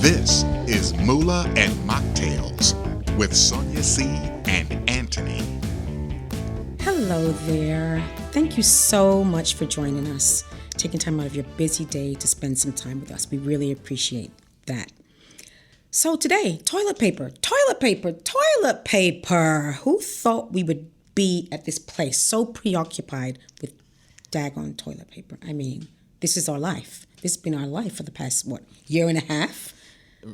This is Moolah and Mocktails with Sonya C. and Anthony. Hello there. Thank you so much for joining us, taking time out of your busy day to spend some time with us. We really appreciate that. So today, toilet paper. Who thought we would be at this place so preoccupied with daggone toilet paper? I mean, this is our life. This has been our life for the past, year and a half?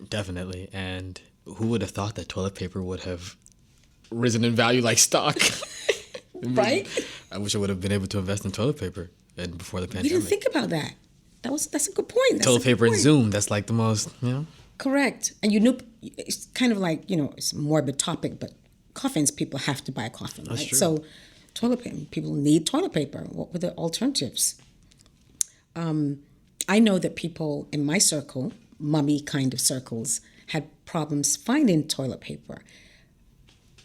Definitely. And who would have thought that toilet paper would have risen in value like stock? Right? I wish I would have been able to invest in toilet paper and before the pandemic. We didn't think about that. That's a good point. Toilet paper and Zoom, that's like the most, Correct. And you knew, it's kind of like, it's a morbid topic, but coffins, people have to buy a coffin, right? True. So toilet paper, people need toilet paper. What were the alternatives? I know that people in my circle, mummy kind of circles, had problems finding toilet paper.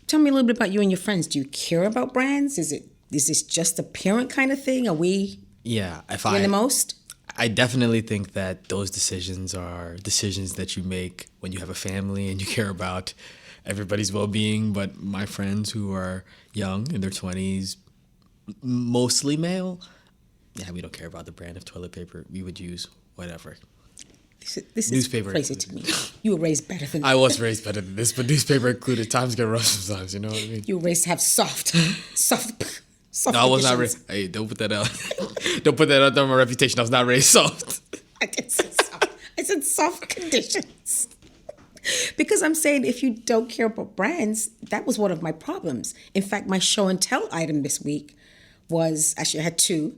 Tell me a little bit about you and your friends. Do you care about brands? Is this just a parent kind of thing? Are we doing the most? I definitely think that those decisions are decisions that you make when you have a family and you care about everybody's well-being. But my friends who are young, in their 20s, mostly male, we don't care about the brand of toilet paper. We would use whatever. This newspaper is crazy to me. You were raised better than I was raised better than this, but newspaper included. Times get rough sometimes, you know what I mean? You were raised to have soft No, I was not raised. Hey, don't put that out. Don't put that out on my reputation. I was not raised soft. I did say soft. I said soft conditions. Because I'm saying if you don't care about brands, that was one of my problems. In fact, my show and tell item this week was, actually I had two.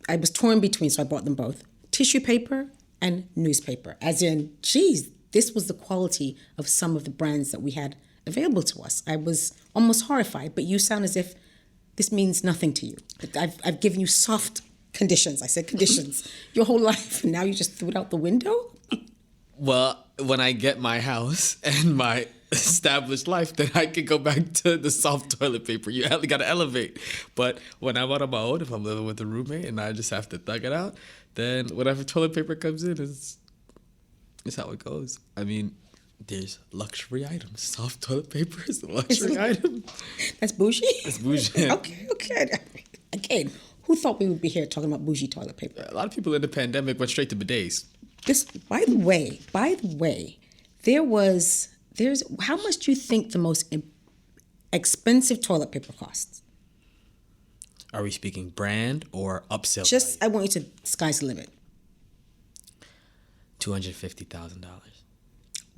I was torn between, so I bought them both. Tissue paper and newspaper. As in, geez, this was the quality of some of the brands that we had available to us. I was almost horrified, but you sound as if this means nothing to you. I've given you soft conditions. I said conditions your whole life, and now you just threw it out the window? Well, when I get my house and my established life, then I can go back to the soft toilet paper. You got to elevate. But when I'm out on my own, if I'm living with a roommate and I just have to thug it out, then whatever toilet paper comes in is how it goes. I mean, there's luxury items. Soft toilet paper is a luxury item. That's bougie? That's bougie. Okay. Again, who thought we would be here talking about bougie toilet paper? A lot of people in the pandemic went straight to bidets. By the way, there's how much do you think the most expensive toilet paper costs? Are we speaking brand or upsell? Just, I want you to, sky's the limit. $250,000.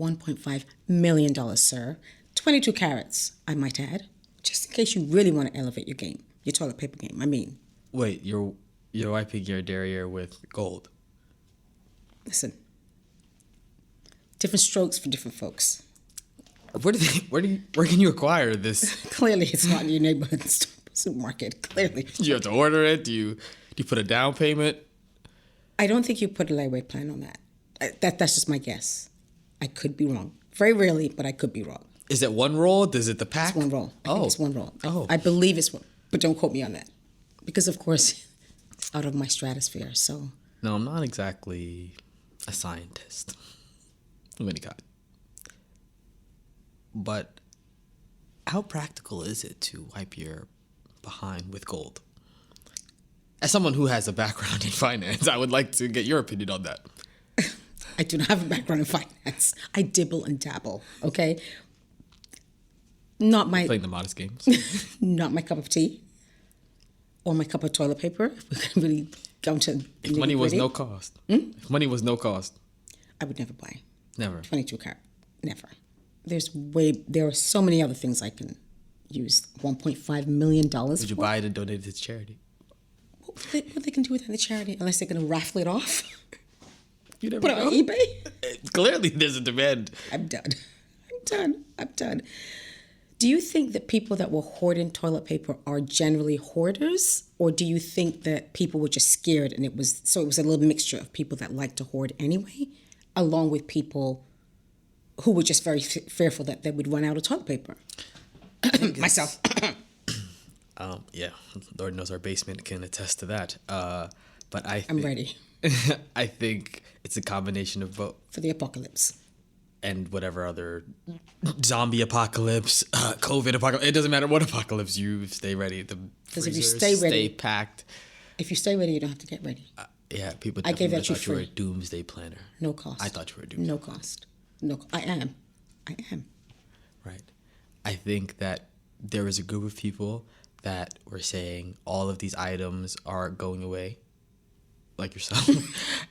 $1.5 million, sir. 22 carats, I might add. Just in case you really want to elevate your game, your toilet paper game, I mean. Wait, you're wiping your derriere with gold? Listen, different strokes for different folks. Where can you acquire this? Clearly, it's not in your neighborhood supermarket. Clearly, Do you have to order it? Do you put a down payment? I don't think you put a layaway plan on that. That's just my guess. I could be wrong. Very rarely, but I could be wrong. Is it one roll? Is it the pack? It's one roll. I think it's one roll. Oh. I believe it's one, but don't quote me on that, because of course, it's out of my stratosphere. So No, I'm not exactly a scientist of any kind. But how practical is it to wipe your behind with gold? As someone who has a background in finance, I would like to get your opinion on that. I do not have a background in finance. I dibble and dabble. Okay, Playing the modest games. Not my cup of tea, or my cup of toilet paper. If we can really go to If money was no cost. If money was no cost. I would never buy. Never. 22 carat. Never. There are so many other things I can use $1.5 million for. Would you buy it and donate it to charity? What they can do with that, the charity, unless they're going to raffle it off? You never Put it know. on eBay? Clearly, there's a demand. I'm done. Do you think that people that were hoarding toilet paper are generally hoarders? Or do you think that people were just scared and it was a little mixture of people that like to hoard anyway, along with people who were just very fearful that they would run out of toilet paper? Myself. Yeah, Lord knows our basement can attest to that. But I'm ready. I think it's a combination of both. For the apocalypse. And whatever other zombie apocalypse, COVID apocalypse. It doesn't matter what apocalypse, you stay ready. The Because if you freezers stay ready, stay packed. If you stay ready, you don't have to get ready. Yeah, people I gave definitely that you thought you were a free. doomsday planner. No cost. I thought you were a doomsday No cost. No, I am. Right. I think that there was a group of people that were saying all of these items are going away, like yourself,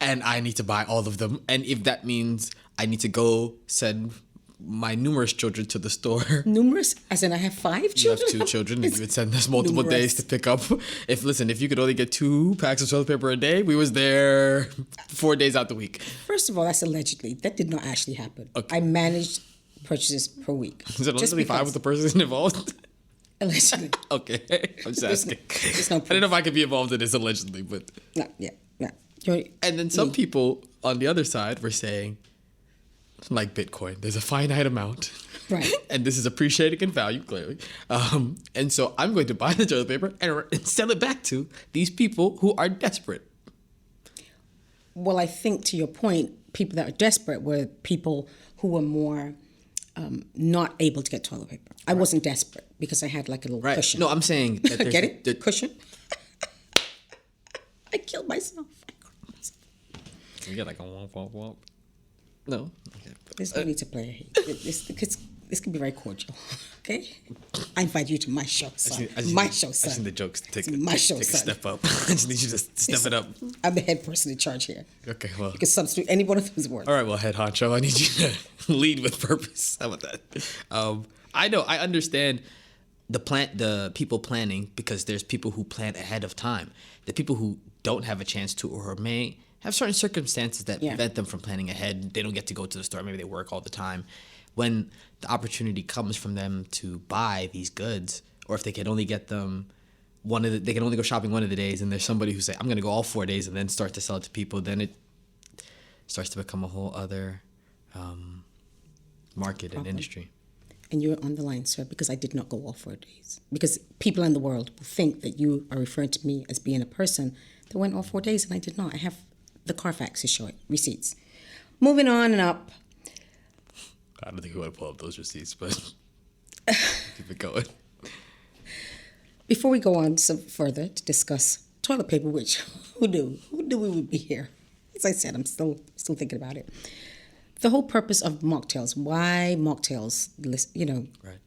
and I need to buy all of them. And if that means I need to go send my numerous children to the store. Numerous? As in I have 5 You children? have 2 children, and you would send us multiple numerous. days to pick up. If you could only get 2 packs of toilet paper a day, we was there 4 days out the week. First of all, that's allegedly. That did not actually happen. Okay. I managed purchases per week. Is it allegedly fine with the person involved? Allegedly. Okay, I'm just There's asking. there's no I don't know if I could be involved in this allegedly, but. No, yeah, no. You're, And then some people on the other side were saying, like Bitcoin, there's a finite amount. Right. And this is appreciating in value, clearly. And so I'm going to buy the toilet paper and sell it back to these people who are desperate. Well, I think to your point, people that are desperate were people who were more not able to get toilet paper. I wasn't desperate because I had like a little Right. cushion. No, I'm saying that there's Get it? the- Cushion? I killed myself. You get like a womp womp womp. No. Okay. There's no need to play. This can be very cordial. Okay? I invite you to my show, son. My show, I just need son. the jokes to take, It's my show, take a son. step up. I just need you to step it up. I'm the head person in charge here. Okay, well. You can substitute any one of those words. All right, well, head honcho, I need you to lead with purpose. How about that? I know, I understand the people planning because there's people who plan ahead of time. The people who don't have a chance to or may have certain circumstances that prevent them from planning ahead. They don't get to go to the store. Maybe they work all the time. When the opportunity comes from them to buy these goods, or if they can only get them they can only go shopping one of the days, and there's somebody who say, I'm going to go all 4 days and then start to sell it to people, then it starts to become a whole other market and industry. And you're on the line, sir, because I did not go all 4 days. Because people in the world will think that you are referring to me as being a person that went all 4 days, and I did not. I have the Carfax to show it, receipts. Moving on and up. I don't think we want to pull up those receipts, but keep it going. Before we go on some further to discuss toilet paper, which who knew we would be here? As I said, I'm still thinking about it. The whole purpose of mocktails, why mocktails, Right.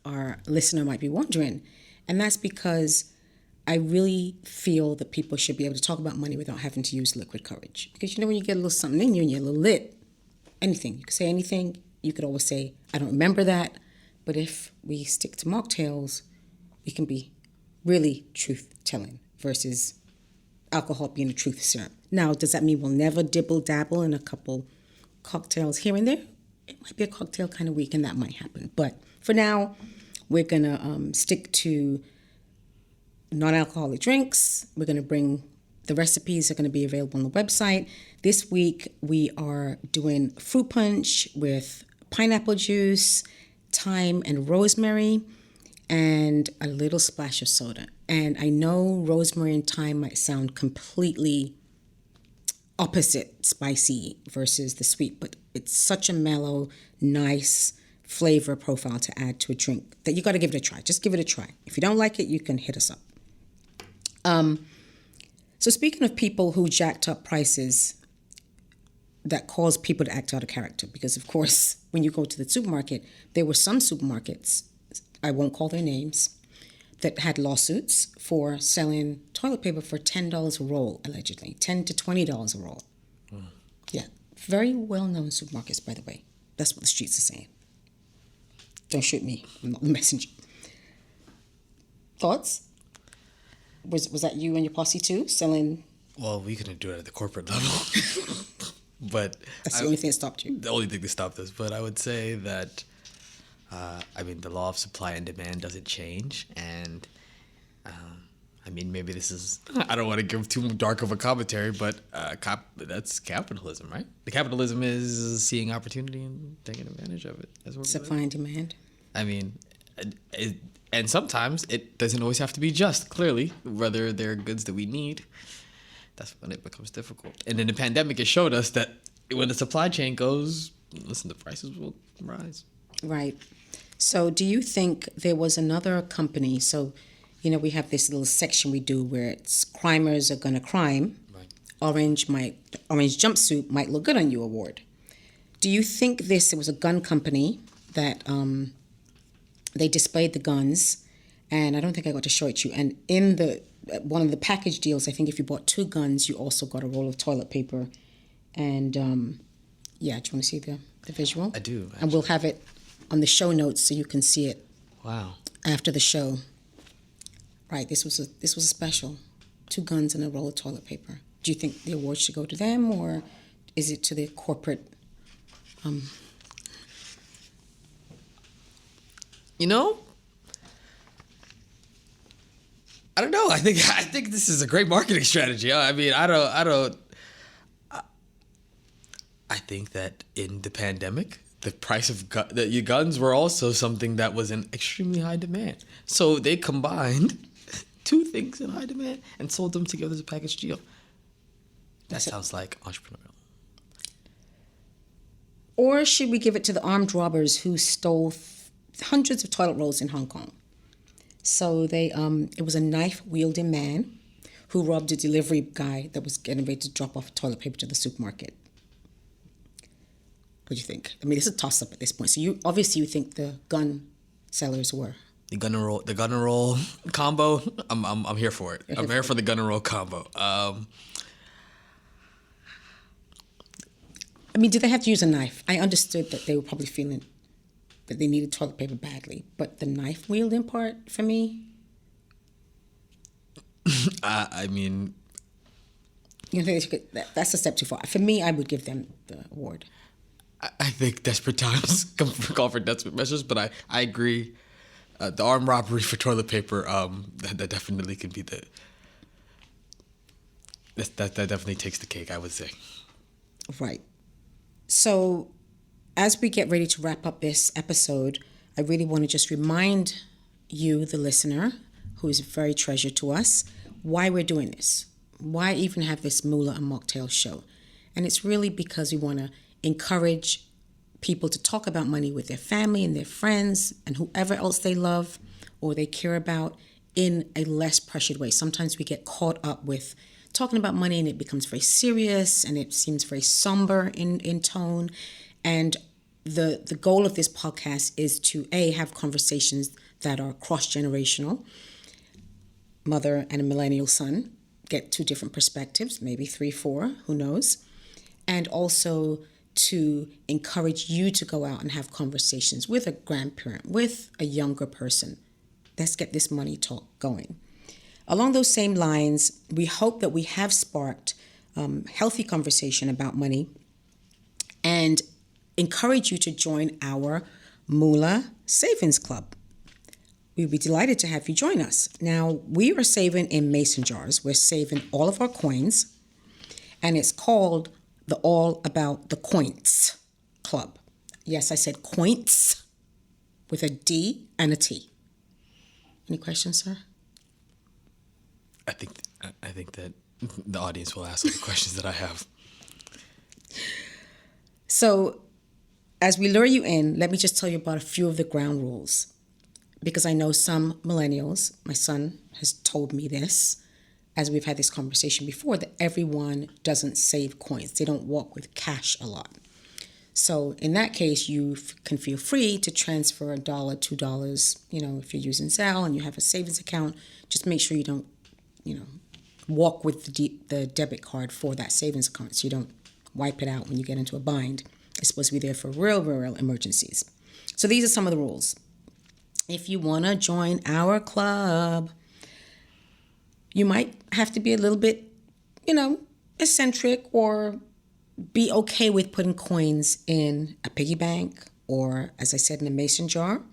our listener might be wondering. And that's because I really feel that people should be able to talk about money without having to use liquid courage. Because when you get a little something in you and you're a little lit, anything, you can say anything. You could always say, I don't remember that. But if we stick to mocktails, we can be really truth-telling versus alcohol being a truth serum. Now, does that mean we'll never dibble-dabble in a couple cocktails here and there? It might be a cocktail kind of week, and that might happen. But for now, we're going to stick to non-alcoholic drinks. We're going to bring the recipes are going to be available on the website. This week, we are doing fruit punch with pineapple juice, thyme and rosemary, and a little splash of soda. And I know rosemary and thyme might sound completely opposite spicy versus the sweet, but it's such a mellow, nice flavor profile to add to a drink that you got to give it a try. Just give it a try. If you don't like it, you can hit us up. So speaking of people who jacked up prices that caused people to act out of character, because of course, when you go to the supermarket, there were some supermarkets, I won't call their names, that had lawsuits for selling toilet paper for $10 a roll, allegedly, $10 to $20 a roll. Yeah, very well-known supermarkets, by the way. That's what the streets are saying. Don't shoot me. I'm not the messenger. Thoughts? Was that you and your posse too, selling? Well, we couldn't do it at the corporate level. But That's the only thing that stopped you. The only thing that stopped us. But I would say that, the law of supply and demand doesn't change. And, maybe this is, I don't want to give too dark of a commentary, but that's capitalism, right? The capitalism is seeing opportunity and taking advantage of it. That's what Supply and demand. And sometimes it doesn't always have to be just, clearly, whether they're goods that we need. that's when it becomes difficult. And in the pandemic, it showed us that when the supply chain goes, listen, the prices will rise. Right. So do you think there was another company? So, we have this little section we do where it's crimers are gonna crime. Right. Orange jumpsuit might look good on you award. Do you think it was a gun company that they displayed the guns, and I don't think I got to show it to you. And in one of the package deals, I think if you bought 2 guns, you also got a roll of toilet paper. And do you want to see the visual? I do. Actually. And we'll have it on the show notes so you can see it. Wow. After the show. Right, this was a special. 2 guns and a roll of toilet paper. Do you think the award should go to them, or is it to the corporate? I don't know. I think this is a great marketing strategy. I mean, I think that in the pandemic, the price of your guns were also something that was in extremely high demand. So they combined 2 things in high demand and sold them together as a package deal. That sounds like entrepreneurial. Or should we give it to the armed robbers who stole hundreds of toilet rolls in Hong Kong? So it was a knife-wielding man who robbed a delivery guy that was getting ready to drop off toilet paper to the supermarket. What do you think? I mean, it's a toss-up at this point. So you think the gun sellers were the gun and roll combo. I'm here for it. I'm here for the gun and roll combo. I mean, did they have to use a knife? I understood that they were probably feeling that they needed toilet paper badly, but the knife wielding part for me. I mean, that's a step too far. For me, I would give them the award. I think desperate times call for desperate measures, but I agree. The armed robbery for toilet paper, that definitely could be that definitely takes the cake, I would say. Right. So as we get ready to wrap up this episode, I really want to just remind you, the listener, who is very treasured to us, why we're doing this. Why even have this Moolah and Mocktail show? And it's really because we want to encourage people to talk about money with their family and their friends and whoever else they love or they care about in a less pressured way. Sometimes we get caught up with talking about money and it becomes very serious and it seems very somber in tone. And the goal of this podcast is to have conversations that are cross-generational. Mother and a millennial son get 2 different perspectives, maybe 3, 4, who knows. And also to encourage you to go out and have conversations with a grandparent, with a younger person. Let's get this money talk going. Along those same lines, we hope that we have sparked healthy conversation about money and encourage you to join our Moolah Savings Club. We'd be delighted to have you join us. Now, we are saving in mason jars. We're saving all of our coins, and it's called the All About the Coins Club. Yes, I said coins with a D and a T. Any questions, sir? I think that the audience will ask all the questions that I have. So, as we lure you in, let me just tell you about a few of the ground rules. Because I know some millennials, my son has told me this, as we've had this conversation before, that everyone doesn't save coins. They don't walk with cash a lot. So in that case, you can feel free to transfer $1, $2, if you're using Zelle and you have a savings account, just make sure you don't, walk with the debit card for that savings account so you don't wipe it out when you get into a bind. It's supposed to be there for real emergencies. So these are some of the rules. If you want to join our club, you might have to be a little bit, eccentric or be okay with putting coins in a piggy bank or, as I said, in a mason jar,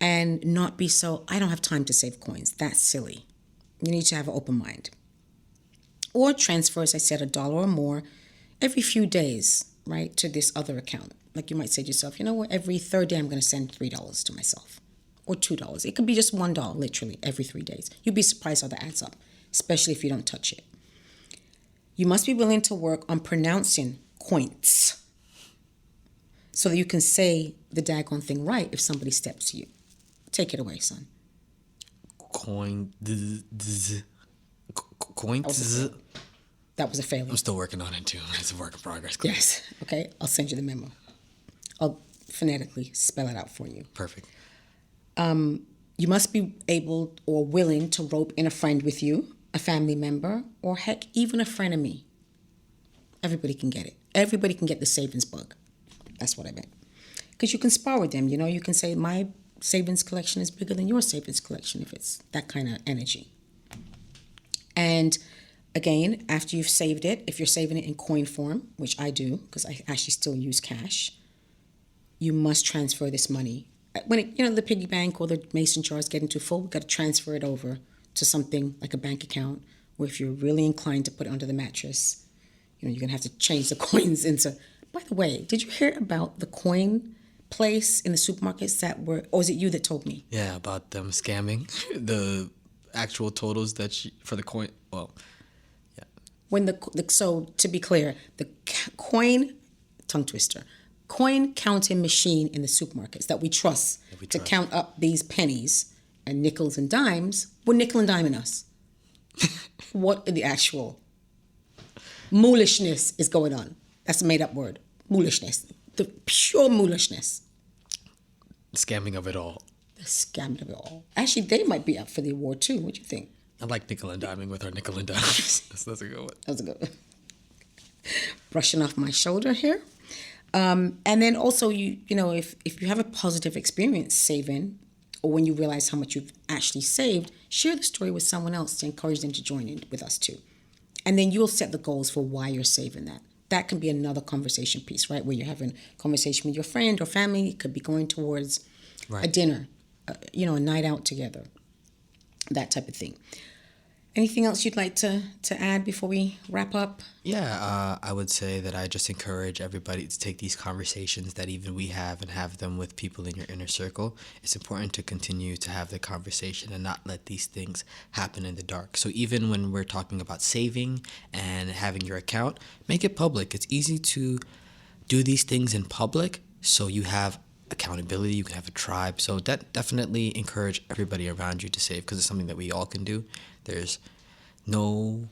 and not be so, I don't have time to save coins. That's silly. You need to have an open mind. Or transfer, as I said, $1 or more every few days, right, to this other account. Like you might say to yourself, you know what, every third day I'm going to send $3 to myself. Or $2. It could be just $1, literally, every 3 days. You'd be surprised how that adds up, especially if you don't touch it. You must be willing to work on pronouncing coins so that you can say the daggone thing right if somebody steps to you. Take it away, son. Coin. That was a failure. I'm still working on it too. It's a work in progress. Yes. Okay. I'll send you the memo. I'll phonetically spell it out for you. Perfect. You must be able or willing to rope in a friend with you, a family member, or heck, even a frenemy. Everybody can get it. Everybody can get the savings bug. That's what I meant. Because you can spar with them. You can say, my savings collection is bigger than your savings collection if it's that kind of energy. And again, after you've saved it, if you're saving it in coin form, which I do, because I actually still use cash, you must transfer this money. When the piggy bank or the mason jars getting too full, we've got to transfer it over to something like a bank account, where if you're really inclined to put it under the mattress, you're going to have to change the coins into... By the way, did you hear about the coin place in the supermarkets or is it you that told me? Yeah, about them scamming the actual totals for the coin. Well, yeah. So to be clear, the coin counting machine in the supermarkets that we trust to count up these pennies and nickels and dimes were nickel and diming us. What the actual moolishness is going on? That's a made-up word. Moolishness. The pure moolishness. Scamming of it all. The scamming of it all. Actually, they might be up for the award too. What do you think? I like nickel and diming with our nickel and dimes. That's a good one. That was a good one. Brushing off my shoulder here. And then also, if you have a positive experience saving, or when you realize how much you've actually saved, share the story with someone else to encourage them to join in with us too. And then you'll set the goals for why you're saving that. That can be another conversation piece, right? Where you're having a conversation with your friend or family. It could be going towards a dinner, a night out together, that type of thing. Anything else you'd like to add before we wrap up? Yeah, I would say that I just encourage everybody to take these conversations that even we have and have them with people in your inner circle. It's important to continue to have the conversation and not let these things happen in the dark. So even when we're talking about saving and having your account, make it public. It's easy to do these things in public so you have accountability, you can have a tribe. So that definitely encourage everybody around you to save because it's something that we all can do. There's no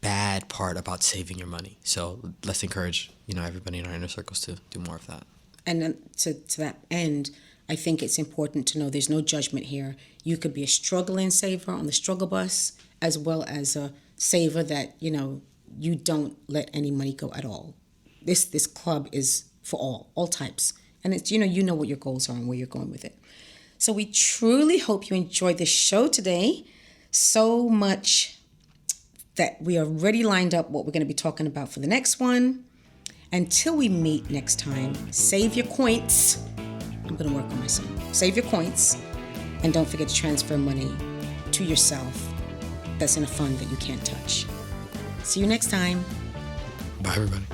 bad part about saving your money. So let's encourage, everybody in our inner circles to do more of that. And then to that end, I think it's important to know there's no judgment here. You could be a struggling saver on the struggle bus as well as a saver that, you don't let any money go at all. This club is for all types. And it's, you know what your goals are and where you're going with it. So we truly hope you enjoyed this show today. So much that we are already lined up what we're going to be talking about for the next one. Until we meet next time, save your coins. I'm going to work on my son. Save your coins. And don't forget to transfer money to yourself that's in a fund that you can't touch. See you next time. Bye, everybody.